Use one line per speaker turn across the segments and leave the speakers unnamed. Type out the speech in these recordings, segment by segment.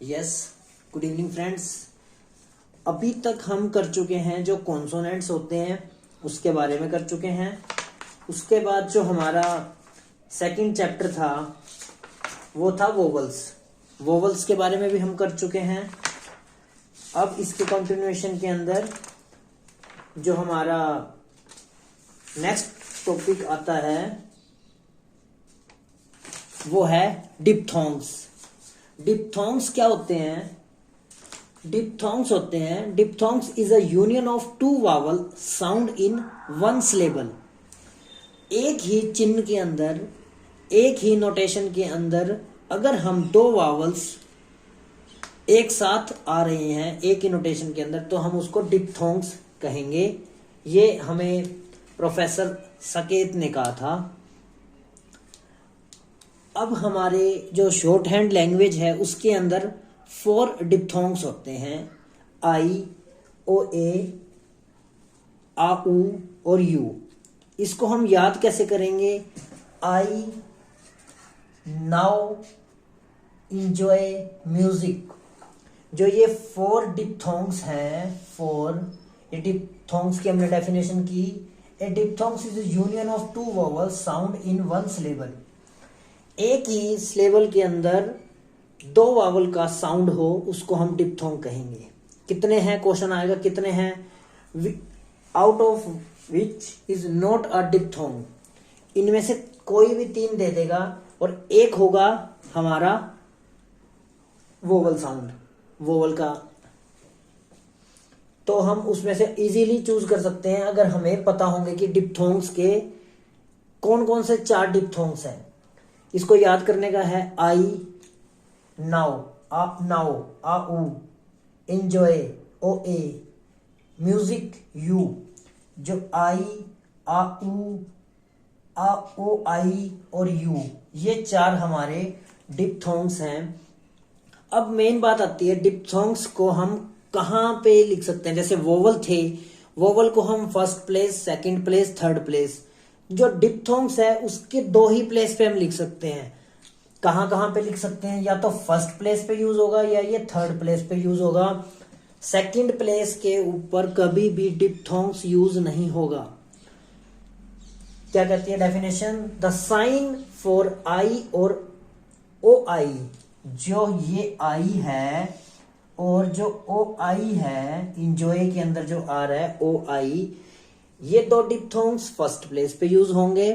Yes, good evening friends. अभी तक हम कर चुके हैं जो कॉन्सोनेंट्स होते हैं उसके बारे में कर चुके हैं। उसके बाद जो हमारा सेकंड चैप्टर था वो था वोवल्स। वोवल्स के बारे में भी हम कर चुके हैं। अब इसके कंटिन्यूएशन के अंदर जो हमारा नेक्स्ट टॉपिक आता है वो है डिप्थोंग्स। डिप्थोंग्स क्या होते हैं? Diphthongs is a union of two vowel sound in one syllable. एक ही चिन्ह के अंदर, एक ही नोटेशन के अंदर अगर हम दो वावल्स एक साथ आ रहे हैं एक ही नोटेशन के अंदर तो हम उसको डिप्थोंग्स कहेंगे। ये हमें प्रोफेसर सकेत ने कहा था। अब हमारे जो शॉर्ट हैंड लैंग्वेज है उसके अंदर 4 डिप्थोंग्स होते हैं, आई, ओ, ए, आ, उ और यू। इसको हम याद कैसे करेंगे? आई, नाउ, इंजॉय, म्यूजिक। जो ये 4 डिप्थोंग्स हैं, 4 ये डिप्थोंग्स की हमने डेफिनेशन की। A diphthongs is union of two vowel sound in one syllable. एक ही सिलेबल के अंदर दो वावल का साउंड हो उसको हम डिप्थोंग कहेंगे। कितने हैं? क्वेश्चन आएगा कितने हैं? Out of which is not a diphthong. इनमें से कोई भी 3 दे देगा और एक होगा हमारा वोवल साउंड, वोवल का। तो हम उसमें से इजीली चूज कर सकते हैं अगर हमें पता होंगे कि डिप्थोंग्स के कौन कौन से 4 डिप्थोंग्स हैं। इसको याद करने का है आई, नाउ, आ, उ, एंजॉय, ओ, ए, म्यूजिक, यू। जो आई, आ, उ, आ, ओ, आई और यू, ये 4 हमारे डिप्थोंग्स हैं। अब मेन बात आती है डिप्थोंग्स को हम कहाँ पे लिख सकते हैं। जैसे वोवल थे, वोवल को हम first place, second place, third place. जो डिप्थोंग्स है उसके 2 ही प्लेस पे हम लिख सकते हैं। कहाँ कहाँ पे लिख सकते हैं? या तो फर्स्ट प्लेस पे यूज होगा या ये थर्ड प्लेस पे यूज होगा। सेकंड प्लेस के ऊपर कभी भी डिप्थोंग्स यूज नहीं होगा। क्या कहती है definition? The sign for I और ओ आई, जो ये आई है और जो ओ आई है, इंजॉय के अंदर जो आ रहा है ओ आई, ये 2 डिप्थोंग्स फर्स्ट प्लेस पे यूज होंगे।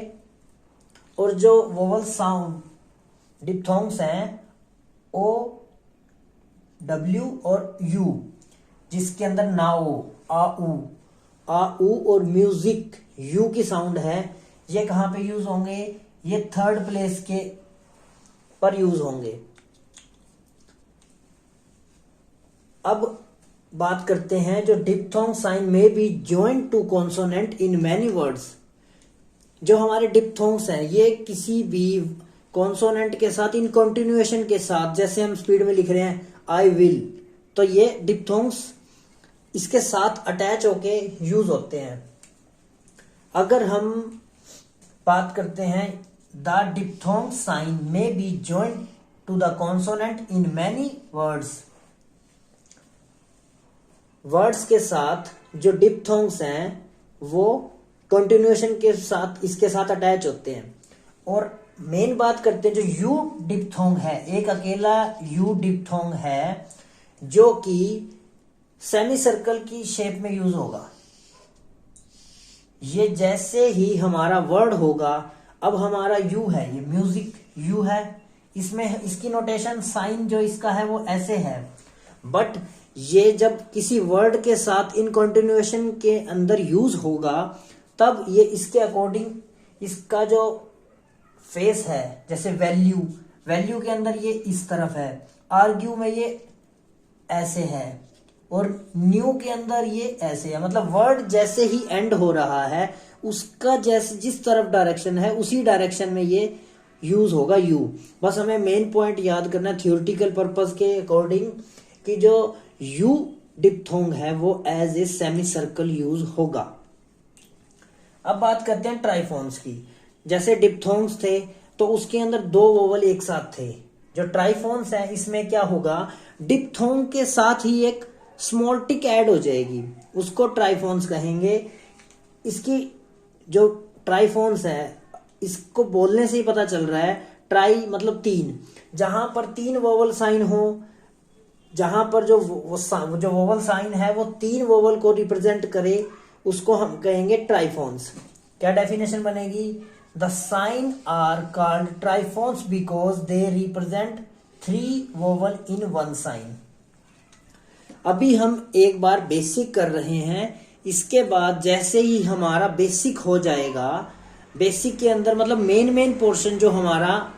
और जो वोवल साउंड डिप्थोंग्स हैं ओ, डब्ल्यू और यू, जिसके अंदर नाउ, आ, उ और म्यूजिक, यू की साउंड है, ये कहां पे यूज होंगे? ये थर्ड प्लेस के पर यूज होंगे। अब बात करते हैं जो डिप्थोंग साइन में be joint to consonant in many words. जो हमारे डिप्थोंग्स हैं ये किसी भी कॉन्सोनेंट के साथ, इन कंटिन्यूएशन के साथ, जैसे हम स्पीड में लिख रहे हैं आई विल, तो ये डिप्थोंग्स इसके साथ अटैच होके यूज होते हैं। अगर हम बात करते हैं द डिप्थोंग साइन में be joint to the consonant in many words. Words के साथ जो डिप्थोंग्स हैं वो कंटिन्यूएशन के साथ, इसके साथ अटैच होते हैं। और मेन बात करते हैं जो यू डिप्थोंग है, एक अकेला यू डिप्थोंग है जो कि सेमी सर्कल की शेप में यूज होगा। ये जैसे ही हमारा वर्ड होगा, अब हमारा यू है, ये म्यूजिक यू है, इसमें इसकी नोटेशन साइन जो इसका है वो ऐसे है। बट ये जब किसी वर्ड के साथ इन कंटिन्यूएशन के अंदर यूज होगा तब ये इसके अकॉर्डिंग इसका जो फेस है, जैसे वैल्यू, वैल्यू के अंदर ये इस तरफ है, आर्ग्यू में ये ऐसे है और न्यू के अंदर ये ऐसे है। मतलब वर्ड जैसे ही एंड हो रहा है उसका जैसे जिस तरफ डायरेक्शन है उसी डायरेक्शन में ये यूज होगा यू। बस हमें मेन पॉइंट याद करना है थियोरेटिकल पर्पस के अकॉर्डिंग कि जो यू डिप्थोंग है वो as a semi circle use होगा। अब बात करते हैं ट्राइफॉन्स की। जैसे डिप्थोंग्स थे तो उसके अंदर 2 वोवल एक साथ थे, जो ट्राइफॉन्स है इसमें क्या होगा, डिप्थोंग के साथ ही एक स्मॉल टिक ऐड हो जाएगी, उसको ट्राइफॉन्स कहेंगे। इसकी जो ट्राइफॉन्स है इसको बोलने से ही पता चल रहा है, ट्राई मतलब तीन, जहां पर तीन वोवल साइन हो, जहां पर जो वोवल साइन है वो तीन वोवल को रिप्रेजेंट करे, उसको हम कहेंगे ट्राइफॉन्स। क्या डेफिनेशन बनेगी, the sign are called triphones because they represent three vowel in one sign. अभी हम एक बार बेसिक कर रहे हैं, इसके बाद जैसे ही हमारा बेसिक हो जाएगा, बेसिक के अंदर मतलब मेन पोर्शन जो हमारा,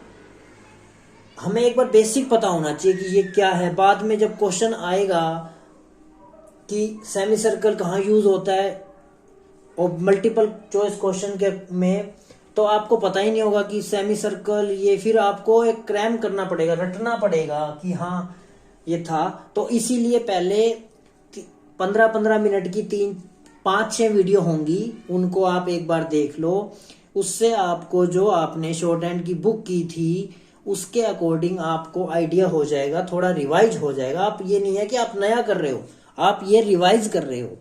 हमें एक बार बेसिक पता होना चाहिए कि ये क्या है। बाद में जब क्वेश्चन आएगा कि सेमी सर्कल कहाँ यूज होता है और मल्टीपल चॉइस क्वेश्चन के में, तो आपको पता ही नहीं होगा कि सेमी सर्कल ये, फिर आपको एक क्रैम करना पड़ेगा, रटना पड़ेगा कि हाँ ये था। तो इसीलिए पहले 15-15 मिनट की 3-5-6 वीडियो होंगी, उनको आप एक बार देख लो, उससे आपको जो आपने शॉर्ट हैंड की बुक की थी उसके अकॉर्डिंग आपको आइडिया हो जाएगा, थोड़ा रिवाइज हो जाएगा। आप ये नहीं है कि आप नया कर रहे हो, आप ये रिवाइज कर रहे हो।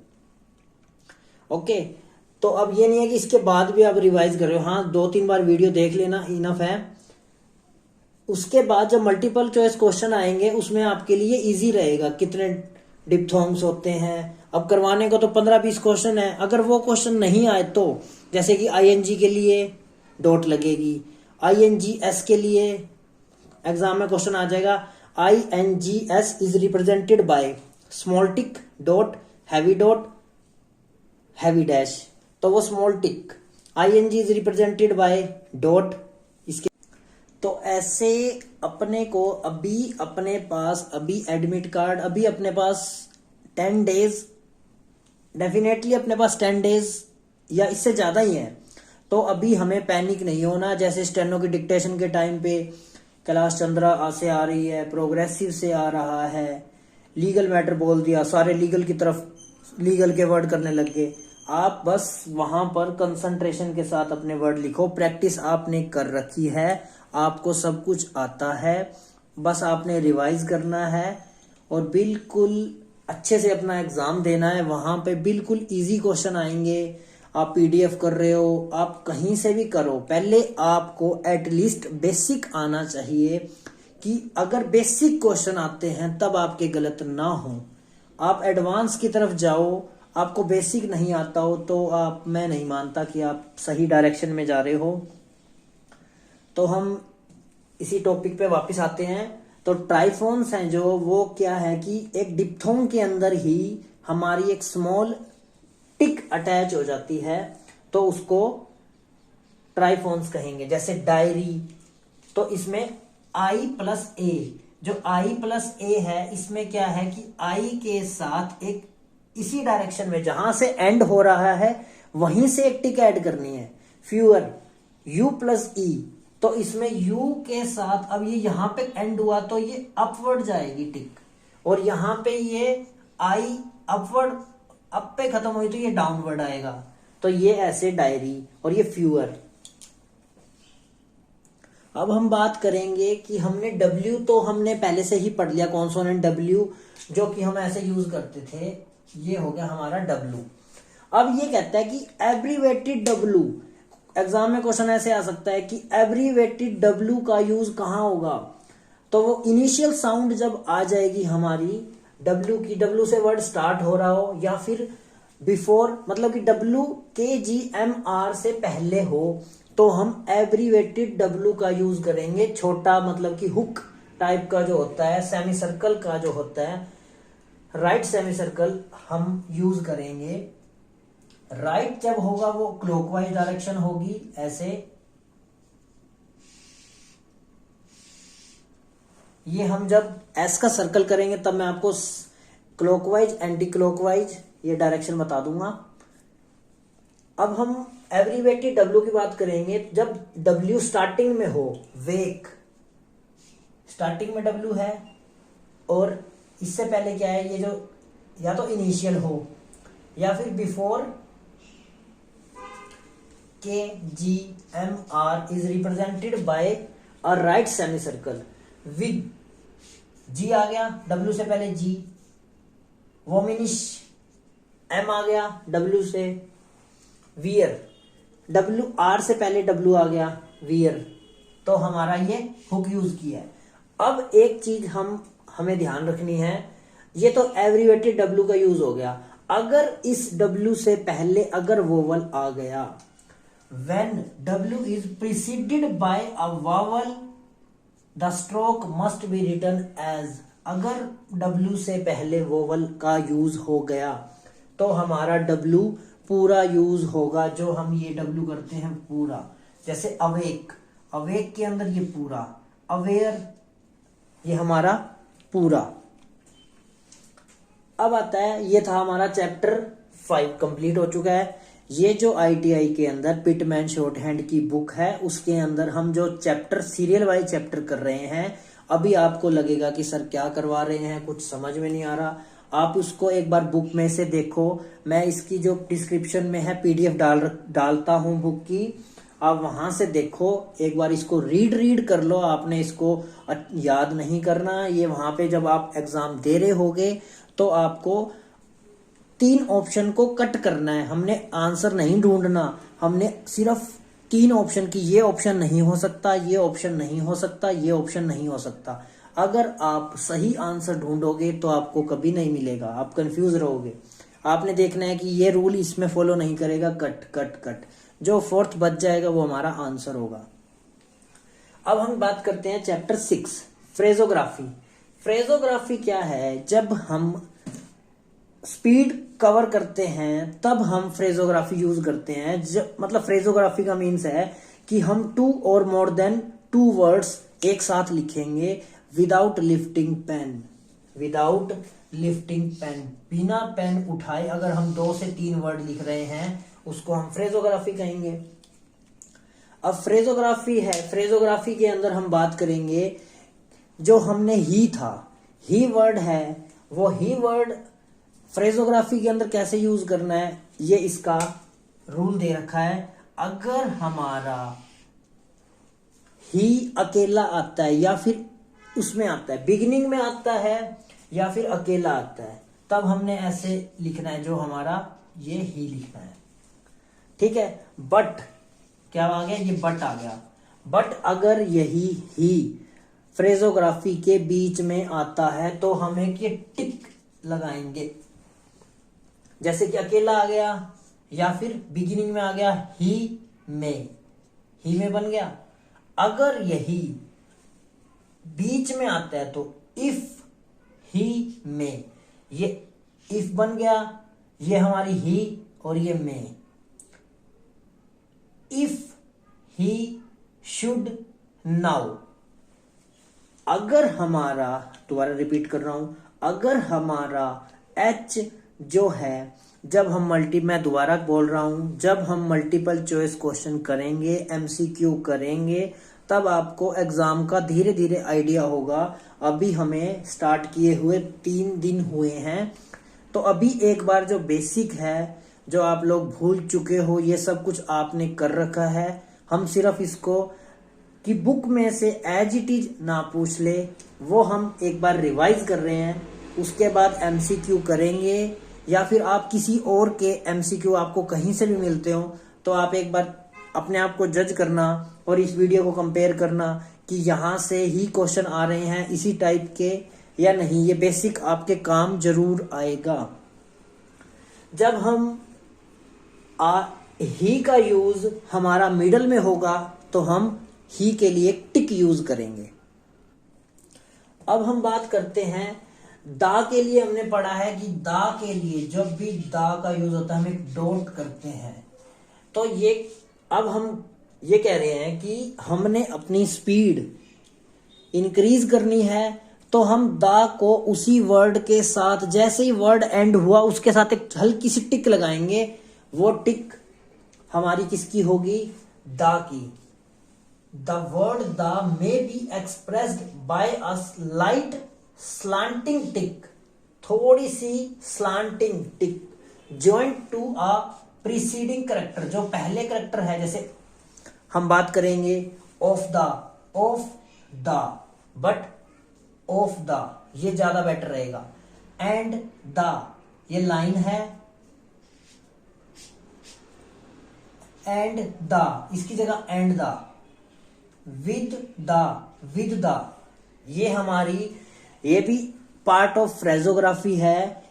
ओके, तो अब ये नहीं है कि इसके बाद भी आप रिवाइज कर रहे हो, हाँ 2-3 बार वीडियो देख लेना, इनफ है। उसके बाद जब मल्टीपल चॉइस क्वेश्चन आएंगे उसमें आपके लिए इजी रहेगा, कितने डिप्थोंग्स होते हैं। अब करवाने को तो 15-20 क्वेश्चन है, अगर वो क्वेश्चन नहीं आए तो, जैसे कि आईएनजी के लिए डॉट लगेगी, आईएनजीएस के लिए एग्जाम में क्वेश्चन आ जाएगा, INGS is represented by small tick dot heavy dash, तो वो small tick, ING is represented bye dot, इसके तो ऐसे अपने को अभी अपने पास अभी एडमिट कार्ड, अभी अपने पास 10 डेज, डेफिनेटली अपने पास 10 डेज या इससे ज्यादा ही है। तो अभी हमें पैनिक नहीं होना, जैसे स्टेनो की डिक्टेशन के टाइम पे कैलाश चंद्रा से आ रही है, प्रोग्रेसिव से आ रहा है, लीगल मैटर बोल दिया, सारे लीगल की तरफ लीगल के वर्ड करने लग गए। आप बस वहां पर कंसंट्रेशन के साथ अपने वर्ड लिखो, प्रैक्टिस आपने कर रखी है, आपको सब कुछ आता है, बस आपने रिवाइज करना है और बिल्कुल अच्छे से अपना एग्जाम देना है। वहां पे बिल्कुल इजी क्वेश्चन आएंगे। आप पीडीएफ कर रहे हो, आप कहीं से भी करो, पहले आपको एटलीस्ट बेसिक आना चाहिए, कि अगर बेसिक क्वेश्चन आते हैं तब आपके गलत ना हो। आप एडवांस की तरफ जाओ, आपको बेसिक नहीं आता हो तो आप, मैं नहीं मानता कि आप सही डायरेक्शन में जा रहे हो। तो हम इसी टॉपिक पे वापस आते हैं। तो ट्राइफॉन्स हैं जो, वो क्या है कि एक डिप्थोंग के अंदर ही हमारी एक स्मॉल टिक अटैच हो जाती है, तो उसको ट्राइफॉन्स कहेंगे। जैसे डायरी, तो इसमें I+A, जो I+A है इसमें क्या है कि I के साथ एक इसी डायरेक्शन में जहां से एंड हो रहा है वहीं से एक टिक ऐड करनी है। फ्यूअर U+E, तो इसमें U के साथ, अब ये यहां पे एंड हुआ तो ये अपवर्ड जाएगी टिक, और यहां पे ये I अपवर्ड, अप पे खत्म हुई तो ये डाउनवर्ड आएगा। तो ये ऐसे डायरी और ये फ्यूअर। अब हम बात करेंगे कि हमने W तो हमने पहले से ही पढ़ लिया, कॉन्सोनेंट W जो कि हम ऐसे यूज करते थे, ये हो गया हमारा W। अब ये कहता है कि एब्रीवेटेड W, एग्जाम में क्वेश्चन ऐसे आ सकता है कि एब्रीवेटेड W का यूज कहां होगा, तो वो इनिशियल साउंड जब आ जाएगी हमारी W की, W से वर्ड स्टार्ट हो रहा हो या फिर बिफोर, मतलब कि W KGMR से पहले हो, तो हम एब्रीवेटेड W का यूज करेंगे। छोटा मतलब कि हुक टाइप का जो होता है, सेमी सर्कल का जो होता है, राइट सेमी सर्कल हम यूज करेंगे। राइट जब होगा वो क्लॉकवाइज डायरेक्शन होगी, ऐसे ये हम जब एस का सर्कल करेंगे तब मैं आपको क्लॉकवाइज एंटी क्लॉकवाइज ये डायरेक्शन बता दूंगा। अब हम एब्रीवेटेड W की बात करेंगे जब W स्टार्टिंग में हो, वेक स्टार्टिंग में W है, और इससे पहले क्या है, ये जो या तो इनिशियल हो या फिर before KGMR is represented by a right semi circle. Wig, G आ गया, डब्ल्यू से पहले जी। वोमिनिश, एम आ गया, डब्ल्यू से। वियर, डब्ल्यू, आर से पहले डब्ल्यू आ गया, वियर। तो हमारा ये हुक यूज किया है। अब एक चीज हमें ध्यान रखनी है, ये तो एब्रीवेटेड डब्ल्यू का यूज हो गया। अगर इस डब्ल्यू से पहले अगर वोवल आ गया, when W is preceded by a vowel the stroke must be written as. अगर डब्ल्यू से पहले वोवल का यूज हो गया तो हमारा डब्ल्यू पूरा यूज होगा। जो हम ये डब्ल्यू करते हैं पूरा, जैसे अवेक, अवेक के अंदर ये पूरा, अवेयर, ये हमारा पूरा। अब आता है, ये था हमारा चैप्टर 5 कंप्लीट हो चुका है। ये जो आईटीआई के अंदर पिटमैन शॉर्ट हैंड की बुक है, उसके अंदर हम जो चैप्टर सीरियल वाइज चैप्टर कर रहे हैं। अभी आपको लगेगा कि सर क्या करवा रहे हैं, कुछ समझ में नहीं आ रहा। आप उसको एक बार बुक में से देखो, मैं इसकी जो डिस्क्रिप्शन में है पीडीएफ डालता हूं बुक की, आप वहां से देखो, एक बार इसको रीड कर लो। आपने इसको याद नहीं करना, ये वहां पे जब आप एग्जाम दे रहे होगे तो आपको 3 ऑप्शन को कट करना है। हमने आंसर नहीं ढूंढना, हमने सिर्फ 3 ऑप्शन की, ये ऑप्शन नहीं हो सकता, ये ऑप्शन नहीं हो सकता, ये ऑप्शन नहीं हो सकता। अगर आप सही आंसर ढूंढोगे तो आपको कभी नहीं मिलेगा, आप कंफ्यूज रहोगे। आपने देखना है कि ये रूल इसमें फॉलो नहीं करेगा, कट कट कट। जो 4th बच जाएगा वो हमारा आंसर होगा। अब हम बात करते हैं चैप्टर 6 फ्रेजोग्राफी। फ्रेजोग्राफी क्या है? जब हम स्पीड कवर करते हैं तब हम फ्रेजोग्राफी यूज करते हैं। मतलब फ्रेजोग्राफी का मीन्स है कि हम 2 और मोर देन 2 वर्ड्स एक साथ लिखेंगे without lifting pen. Without lifting pen, बिना पेन उठाए अगर हम 2 से 3 वर्ड लिख रहे हैं उसको हम फ्रेजोग्राफी कहेंगे। अब फ्रेजोग्राफी है, फ्रेजोग्राफी के अंदर हम बात करेंगे जो हमने ही था, ही वर्ड है, वो ही वर्ड फ्रेजोग्राफी के अंदर कैसे यूज करना है, ये इसका रूल दे रखा है। अगर हमारा ही अकेला आता है या फिर उसमें आता है, बिगिनिंग में आता है या फिर अकेला आता है, तब हमने ऐसे लिखना है, जो हमारा ये ही लिखना है, ठीक है। बट क्या आ गया, ये बट आ गया। बट अगर यही ही फ्रेजोग्राफी के बीच में आता है तो हमें ये टिक लगाएंगे, जैसे कि अकेला आ गया या फिर बिगिनिंग में आ गया ही में बन गया। अगर यही बीच में आता है तो इफ ही में, ये इफ बन गया, ये हमारी ही और ये में। इफ ही शुड नाउ, अगर हमारा, दोबारा रिपीट कर रहा हूं, अगर हमारा एच जो है, जब हम मैं दोबारा बोल रहा हूं, जब हम मल्टीपल चॉइस क्वेश्चन करेंगे, एमसीक्यू करेंगे, तब आपको एग्जाम का धीरे धीरे आइडिया होगा। अभी हमें स्टार्ट किए हुए 3 दिन हुए हैं, तो अभी एक बार जो बेसिक है, जो आप लोग भूल चुके हो, ये सब कुछ आपने कर रखा है। हम सिर्फ इसको कि बुक में से एज इट इज ना पूछ ले, वो हम एक बार रिवाइज कर रहे हैं। उसके बाद एमसीक्यू करेंगे, या फिर आप किसी और के एमसीक्यू आपको कहीं से भी मिलते हो तो आप एक बार अपने आप को जज करना और इस वीडियो को कंपेयर करना कि यहां से ही क्वेश्चन आ रहे हैं इसी टाइप के या नहीं। ये बेसिक आपके काम जरूर आएगा। जब हम ही का यूज हमारा मिडल में होगा तो हम ही के लिए टिक यूज करेंगे। अब हम बात करते हैं दा के लिए। हमने पढ़ा है कि दा के लिए जब भी दा का यूज होता है हम एक डॉट करते हैं। तो ये अब हम ये कह रहे हैं कि हमने अपनी स्पीड इंक्रीज करनी है तो हम दा को उसी वर्ड के साथ, जैसे ही वर्ड एंड हुआ उसके साथ एक हल्की सी टिक लगाएंगे। वो टिक हमारी किसकी होगी? दा की। The word the may be expressed by a slight slanting tick, थोड़ी सी slanting tick joint to a preceding character, जो पहले करेक्टर है। जैसे हम बात करेंगे of the, but of the, ये ज्यादा बेटर रहेगा। एंड द, ये लाइन है, एंड द, इसकी जगह एंड द। विद द, ये हमारी, ये भी पार्ट ऑफ फ्रेजोग्राफी है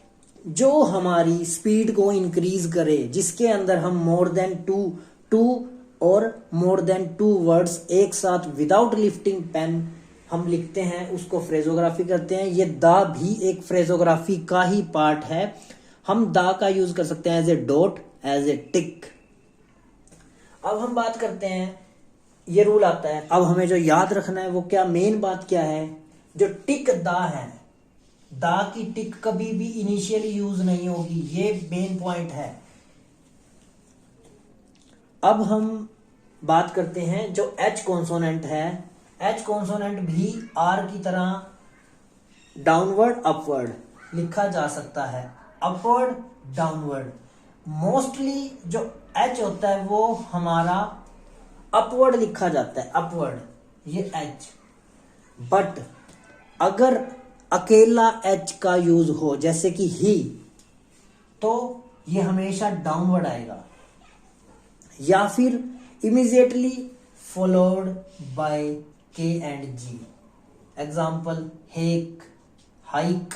जो हमारी स्पीड को इंक्रीज करे, जिसके अंदर हम मोर देन टू और मोर देन 2 वर्ड्स एक साथ विदाउट लिफ्टिंग पेन हम लिखते हैं, उसको फ्रेजोग्राफी करते हैं। ये द भी एक फ्रेजोग्राफी का ही पार्ट है। हम द का यूज कर सकते हैं as a dot, as a tick. अब हम बात करते हैं, ये रूल आता है, अब हमें जो याद रखना है वो क्या, मेन बात क्या है, जो टिक द है, द की टिक कभी भी इनिशियली यूज नहीं होगी, ये मेन पॉइंट है। अब हम बात करते हैं जो एच कॉन्सोनेंट है, एच कॉन्सोनेंट भी आर की तरह डाउनवर्ड अपवर्ड लिखा जा सकता है, अपवर्ड डाउनवर्ड। मोस्टली जो एच होता है वो हमारा अपवर्ड लिखा जाता है, अपवर्ड, ये एच। बट अगर अकेला एच का यूज हो जैसे कि ही, तो ये हमेशा डाउनवर्ड आएगा, या फिर immediately followed by K and G. Example heck, hike,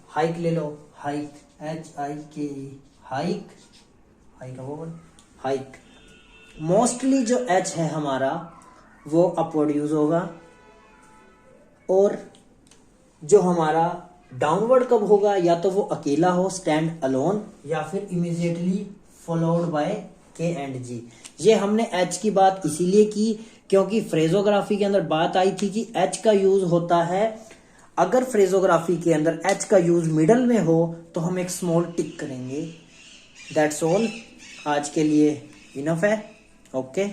hike ले लो, hike, HIKE, hike, hike hike. Mostly जो एच है हमारा वो अपवर्ड यूज होगा, और जो हमारा डाउनवर्ड कब होगा, या तो वो अकेला हो, स्टैंड अलोन, या फिर immediately followed by K and जी। ये हमने एच की बात इसीलिए की क्योंकि फ्रेजोग्राफी के अंदर बात आई थी कि एच का यूज होता है, अगर फ्रेजोग्राफी के अंदर एच का यूज मिडल में हो तो हम एक स्मॉल टिक करेंगे। दैट्स ऑल, आज के लिए इनफ है। ओके।